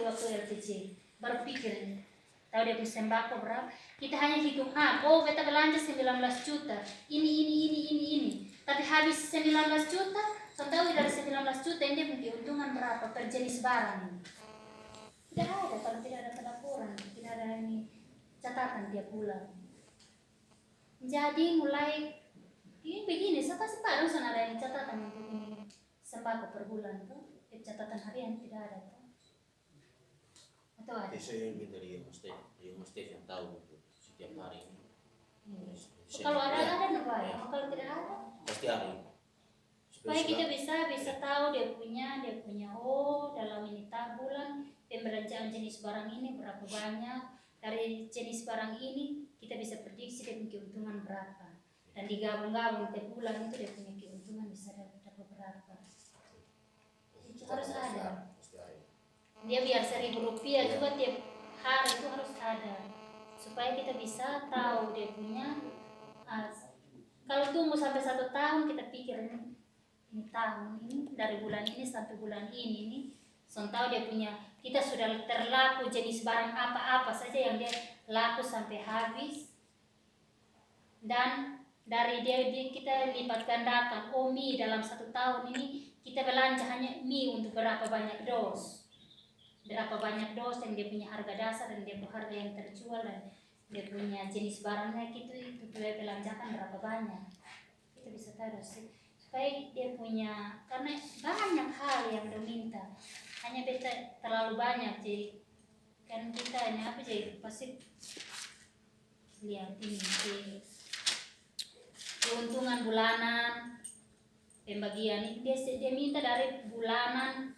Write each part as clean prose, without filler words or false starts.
waktu LPG, baru pikir tahu dia punya sembako berapa. Kita hanya hitung, oh beta belanja 19 juta, ini. Tapi habis 19 juta, so tahu dari 19 juta ini dia punya keuntungan berapa per jenis barang ini. Tidak ada, kalau tidak ada pelaporan, tidak ada ini catatan tiap bulan. Jadi mulai ini begini, saya pasti tahu ada yang catatan untuk ini sembako per bulan tuh, catatan harian tidak ada tuh. Atau ada? Saya ingin dari Mustaf yang tahu setiap hari ini. Kalau ada ya. Kalau tidak ada pasti ada. Supaya kita bisa tahu dia punya dalam ini bulan pembelanjaan jenis barang ini berapa banyak, dari jenis barang ini kita bisa prediksi dia punya keuntungan berapa, dan digabung-gabung tiap bulan itu dia punya keuntungan bisa dapat berapa. Itu harus ada. Dia biar 1.000 rupiah juga tiap hari itu harus ada, supaya kita bisa tahu dia punya. Kalau tunggu sampai 1 tahun kita pikir ini tahun ini dari bulan ini sampai bulan ini nih, so tahu dia punya, kita sudah terlaku jenis barang apa saja yang dia laku sampai habis, dan dari dia kita lipat gandakan. Mie dalam 1 tahun ini kita belanja hanya mie untuk berapa banyak dos yang dia punya harga dasar dan dia punya harga yang terjual dan dia punya jenis barangnya itu dia belanjakan berapa banyak. Kita bisa tahu sih, supaya dia punya, karena banyak hal yang dia minta, hanya beta terlalu banyak jadi kan kita hanya jadi pasti lihat ini keuntungan bulanan pembagian ini dia minta dari bulanan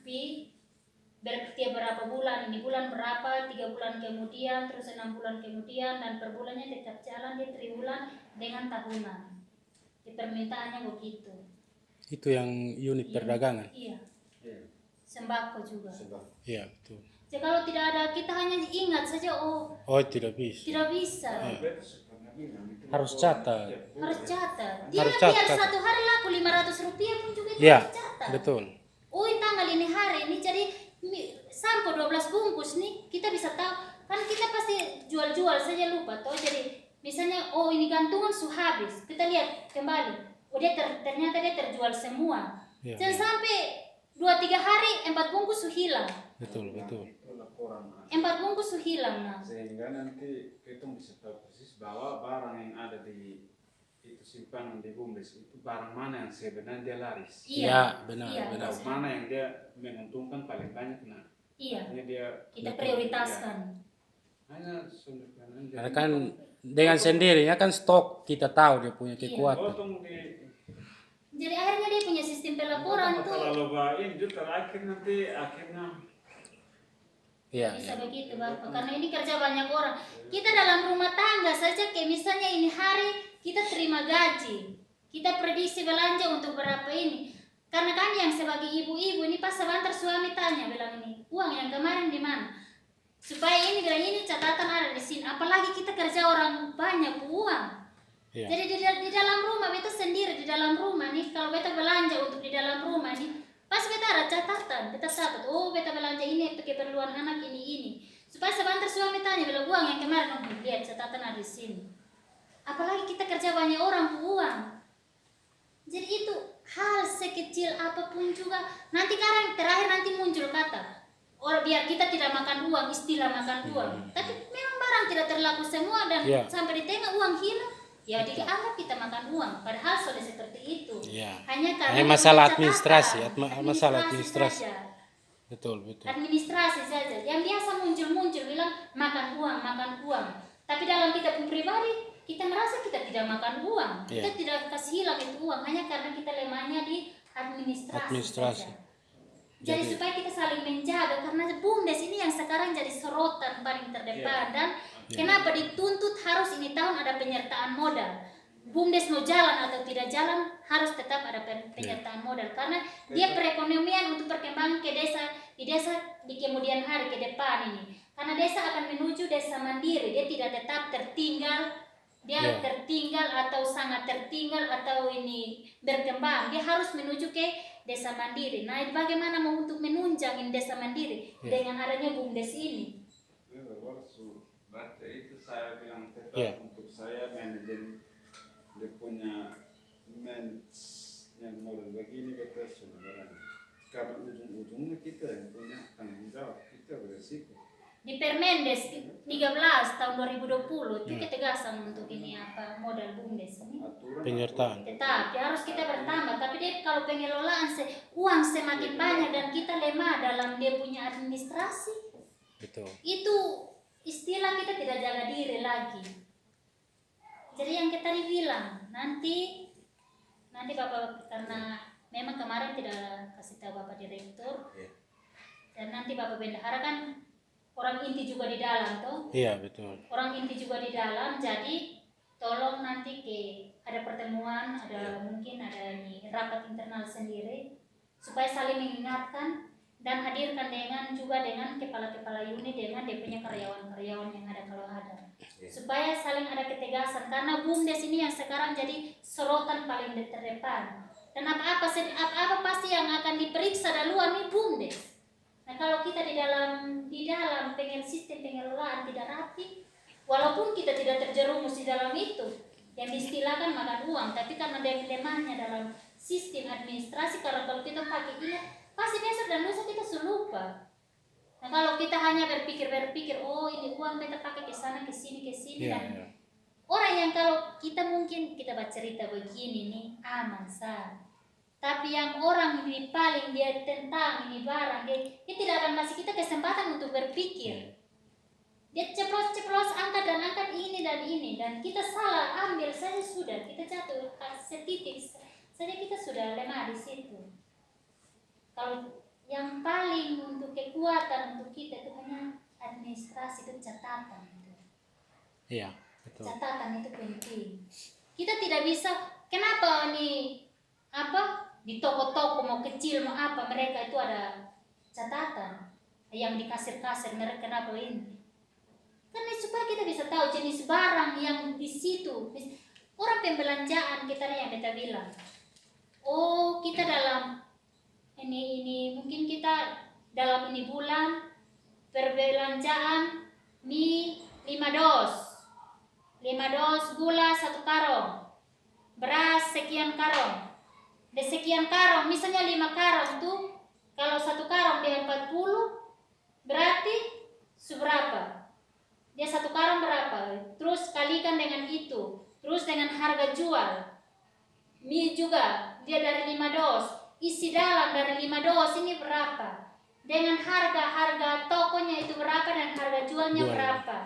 tiap berapa bulan, ini bulan berapa, 3 bulan kemudian, terus 6 bulan kemudian, dan per bulannya tetap jalan dia triwulan dengan tahunan. Di permintaannya begitu. Itu yang unit perdagangan. Iya. Sembako juga. Iya, betul. Jadi kalau tidak ada, kita hanya ingat saja tidak bisa. Tidak bisa. Harus catat. Dia biar 1 hari laku 500 rupiah pun juga Iya, harus catat. betul. Tanggal ini hari ini jadi sampo 12 bungkus nih, kita bisa tahu. Kan kita pasti jual-jual saja lupa toh. Jadi misalnya ini gantungan habis, kita lihat kembali. Ternyata dia terjual semua. Ya. Jangan sampai 2-3 hari 4 bungkus hilang. Betul. 4 bungkus hilang. Nah. Sehingga nanti kita bisa tahu persis bahwa barang yang ada di itu simpanan di BUMDes itu barang mana yang sebenarnya dia laris. Iya, benar. Mana yang dia menguntungkan paling banyak. Nah, iya. Kita betul, prioritaskan. Hanya karena kan dengan sendirinya kan stok kita tahu dia punya kekuatan. Jadi akhirnya dia punya sistem pelaporan tuh. Kalau bain itu akhirnya bisa begitu Bapak, karena ini kerja banyak orang. Kita dalam rumah tangga saja, kayak misalnya ini hari kita terima gaji, kita prediksi belanja untuk berapa ini. Karena kan yang sebagai ibu-ibu ini pas sebentar suami tanya, bilang ini uang yang kemarin di mana? Supaya ini bilang ini catatan ada di sini. Apalagi kita kerja orang banyak uang. Yeah. Jadi di dalam rumah beta sendiri di dalam rumah nih, kalau beta belanja untuk di dalam rumah nih, pas beta ada catatan, beta catat, beta belanja ini untuk keperluan anak ini. Supaya sebentar suami tanya, bilang uang yang kemarin, lihat catatan ada di sini. Apalagi kita kerja banyak orang uang. Jadi itu hal sekecil apapun juga. Nanti terakhir nanti muncul kata, biar kita tidak makan uang, istilah makan uang. Tapi memang barang tidak terlaku semua dan sampai di tengah uang hilang. Ya dianggap kita makan uang, padahal sudah seperti itu. Hanya karena masalah administrasi, masalah administrasi. Saja. Betul. Administrasi saja. Yang biasa muncul bilang makan uang. Tapi dalam kita pribadi, kita merasa kita tidak makan uang. Kita tidak kasih hilang itu uang hanya karena kita lemahnya di administrasi. Saja. Jadi supaya kita saling menjaga, karena BUMDes ini yang sekarang jadi sorotan paling terdepan dan kenapa dituntut harus ini tahun ada penyertaan modal. BUMDes mau jalan atau tidak jalan harus tetap ada penyertaan modal, karena dia perekonomian untuk perkembangan di desa di kemudian hari ke depan ini. Karena desa akan menuju desa mandiri, dia tidak tetap tertinggal, tertinggal atau sangat tertinggal atau ini berkembang. Dia harus menuju ke desa mandiri. Nah, bagaimana mau untuk menunjangin desa mandiri dengan adanya BUMDes ini? Baca itu saya bilang tetap Iya. untuk saya manajer dia punya manage yang model begini betul sebenarnya. Karena ujung-ujungnya kita yang punya tanggung jawab, kita beresiko. Di Permendes 13 tahun 2020 itu ketegasan untuk ini apa modal BUMDes ini. Aturan Penyertaan. Tetap harus kita bertambah, tapi dia kalau pengelolaan uang semakin banyak dan kita lemah dalam dia punya administrasi, Betul. itu istilah kita tidak jaga diri lagi. Jadi yang kita bilang nanti Bapak, karena memang kemarin tidak kasih tahu Bapak Direktur, dan nanti Bapak Bendahara kan orang inti juga di dalam tuh. Iya, betul. Orang inti juga di dalam, jadi tolong nanti ada pertemuan, mungkin ada ini rapat internal sendiri supaya saling mengingatkan dan hadirkan dengan kepala-kepala unit dengan dia punya karyawan-karyawan yang ada kalau ada, supaya saling ada ketegasan, karena BUMDes ini yang sekarang jadi sorotan paling terdepan, dan apa pasti yang akan diperiksa duluan nih BUMDes. Nah, kalau kita di dalam sistem pengelolaan tidak rapi, walaupun kita tidak terjerumus di dalam itu yang diistilahkan makan uang, tapi karena lemahnya dalam sistem administrasi, karena kalau kita pakai ini pasti besok dan lusa kita lupa. Nah, kalau kita hanya berpikir oh ini uang kita pakai ke sana ke sini dan orang yang kalau kita mungkin kita baca cerita begini nih aman sah. Tapi yang orang ini paling dia tentang ini barang, dia tidak akan kasih kita kesempatan untuk berpikir. Dia ceplos angkat ini dan kita salah ambil saja sudah, kita jatuh setitik saja kita sudah lemah di situ. Kalau yang paling untuk kekuatan untuk kita itu hanya administrasi, itu catatan. Iya, betul. Catatan itu penting. Kita tidak bisa, kenapa nih di toko-toko mau kecil mau apa mereka itu ada catatan yang di kasir-kasir mereka kenapa ini? Karena supaya kita bisa tahu jenis barang yang di situ. Orang pembelanjaan kita yang kita bilang, oh kita dalam ini mungkin kita dalam ini bulan perbelanjaan mie 5 dos gula 1 karung, beras sekian karung. Di sekian karung, misalnya 5 karung tuh, kalau 1 karung dia 40, berarti seberapa? Dia 1 karung berapa? Terus kalikan dengan itu, terus dengan harga jual. Mie juga, dia dari 5 dos, isi dalam dari 5 dos ini berapa? Dengan harga tokonya itu berapa dan harga jualnya berapa?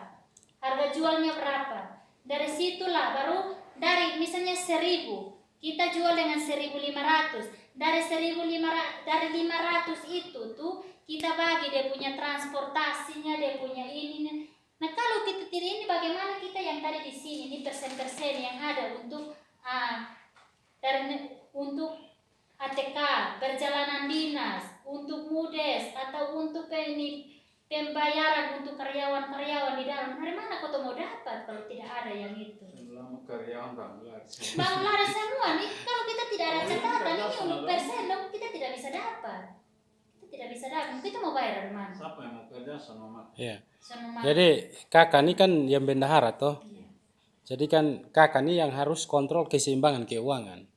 Harga jualnya berapa? Dari situlah baru dari misalnya 1.000. Kita jual dengan 1.500. Dari 500 itu tuh kita bagi dia punya transportasinya, dia punya ini. Nah, kalau kita tidak ini bagaimana kita yang tadi di sini ini persen-persen yang ada untuk untuk ATK, perjalanan dinas, untuk MUDes atau untuk pembayaran untuk karyawan-karyawan di dalam. Dari mana kau mau dapat kalau tidak ada yang itu? Selama karyawan banglar semua nih, kalau kita tidak ada catatan ini untuk persen kita tidak bisa dapat. Kita mau bayar dari mana? siapa yang mau kerja sama Iya. Jadi kakak ini kan yang bendahara toh. Jadi kan kakak ini yang harus kontrol keseimbangan keuangan.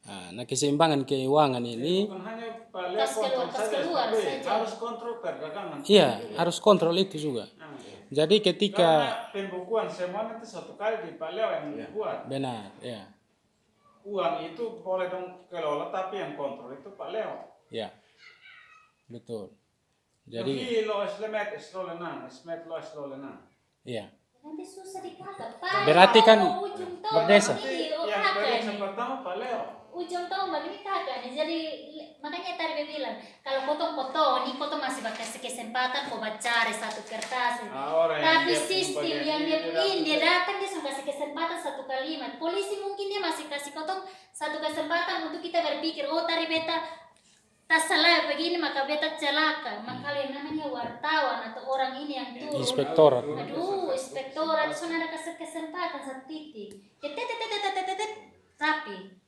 Nah, keseimbangan keuangan ini bukan hanya Pak Leo Kas keluar kontrol saja. harus kontrol perdagangan. iya harus kontrol itu juga. Jadi ketika Karena pembukuan semuanya itu 1 kali di Pak Leo yang buat. benar, ya. Uang itu boleh dong kelola tapi yang kontrol itu Pak Leo. Ya. Betul. Jadi Jadi lo eslemet eslolenan. iya. Nanti susah dikagak. Berarti kan berdesa. Yang berdesa pertama Pak Leo. Ujung tahun begini kagak nih, jadi makanya tadi dia bilang kalau potong masih pakai kesempatan kau cari 1 kertas. Tapi sistem yang dia punya dia datang dia sudah kasih kesempatan 1 kalimat. Polisi mungkin dia masih kasih potong 1 kesempatan untuk kita berpikir, oh tadi beta tak salah begini maka beta celaka. Maka yang namanya wartawan atau orang ini yang turun. Inspektorat. Aduh, inspektorat sudah ada kasih kesempatan 1 titik. Rapi.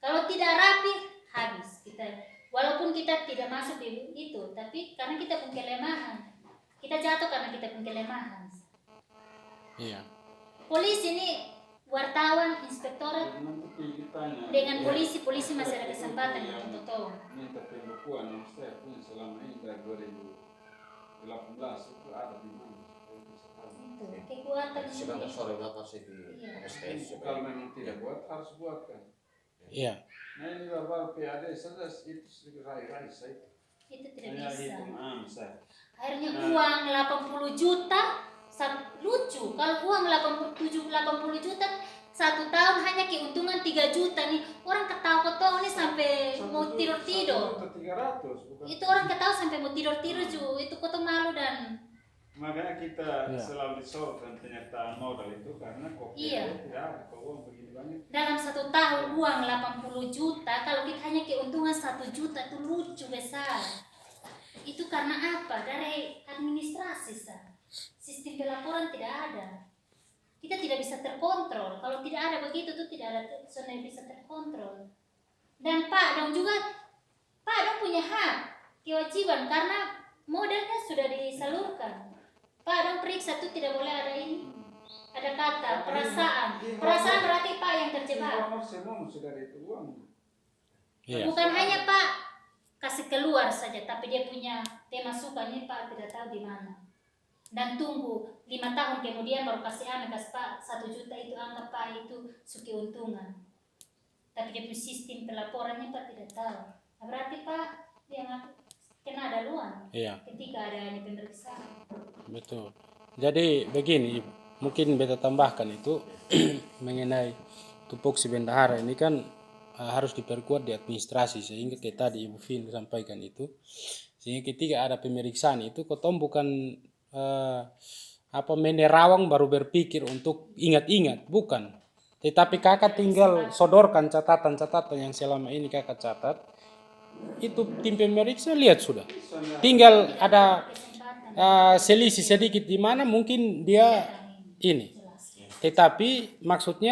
Kalau tidak rapi, habis kita. Walaupun kita tidak masuk di itu, tapi karena kita punya kelemahan, kita jatuh karena kita punya kelemahan. Iya. Polisi ini wartawan, inspektorat Nanti ditanya. dengan polisi masih ada kesempatan untuk tolong. Minta pembukuan yang saya punya selama ini dari 2018 itu ada di mana? Itu kekuatan Sebentar ini. sore bapak saya di Iya. STS. Kalau memang tidak buat harus buatkan. Iya. Nah ini baru PAD saja itu rai saya. Itu tidak Hanya bisa. hitung saya. Akhirnya uang 80 juta lucu. Kalau uang 80 juta 1 tahun hanya keuntungan 3 juta nih. Orang ketawa-ketawa nih sampai mau tidur-tidur. 1.300.000 bukan. Itu orang ketawa sampai mau tidur-tidur juga. Itu kota malu dan Makanya kita Iya. selalu disorotkan pernyataan modal itu karena kok Iya. tidak ada kalau uang begini banyak. dalam 1 tahun uang 80 juta. Kalau kita hanya keuntungan 1 juta itu lucu besar. Itu karena apa? Dari administrasi sah. Sistem pelaporan tidak ada. Kita tidak bisa terkontrol. Kalau tidak ada begitu tuh tidak ada sebenarnya bisa terkontrol. Dan Pak Dong juga, Pak Dong punya hak kewajiban karena modalnya sudah disalurkan. Pak Dong periksa tuh tidak boleh ada ini. Ada kata perasaan. Perasaan berarti Pak yang terjebak. Nomor semua sudah itu uang. Iya. Bukan hanya Pak kasih keluar saja, tapi dia punya tema suka ini Pak tidak tahu di mana. Dan tunggu 5 tahun kemudian baru kasih Pak 1 juta itu anggap Pak itu suki untungan. Tapi dia punya sistem pelaporannya Pak tidak tahu. Nah, berarti Pak yang kena daluan Iya. ketika ada ini pemeriksaan. Betul. Jadi begini, mungkin beta tambahkan itu mengenai tupoksi bendahara ini kan harus diperkuat di administrasi sehingga kayak tadi Ibu Vin sampaikan itu, sehingga ketika ada pemeriksaan itu kotong bukan menerawang baru berpikir untuk ingat-ingat, bukan. Tetapi kakak tinggal sodorkan catatan-catatan yang selama ini kakak catat, itu tim pemeriksa lihat sudah. Tinggal ada selisih sedikit di mana mungkin dia ini. Tetapi maksudnya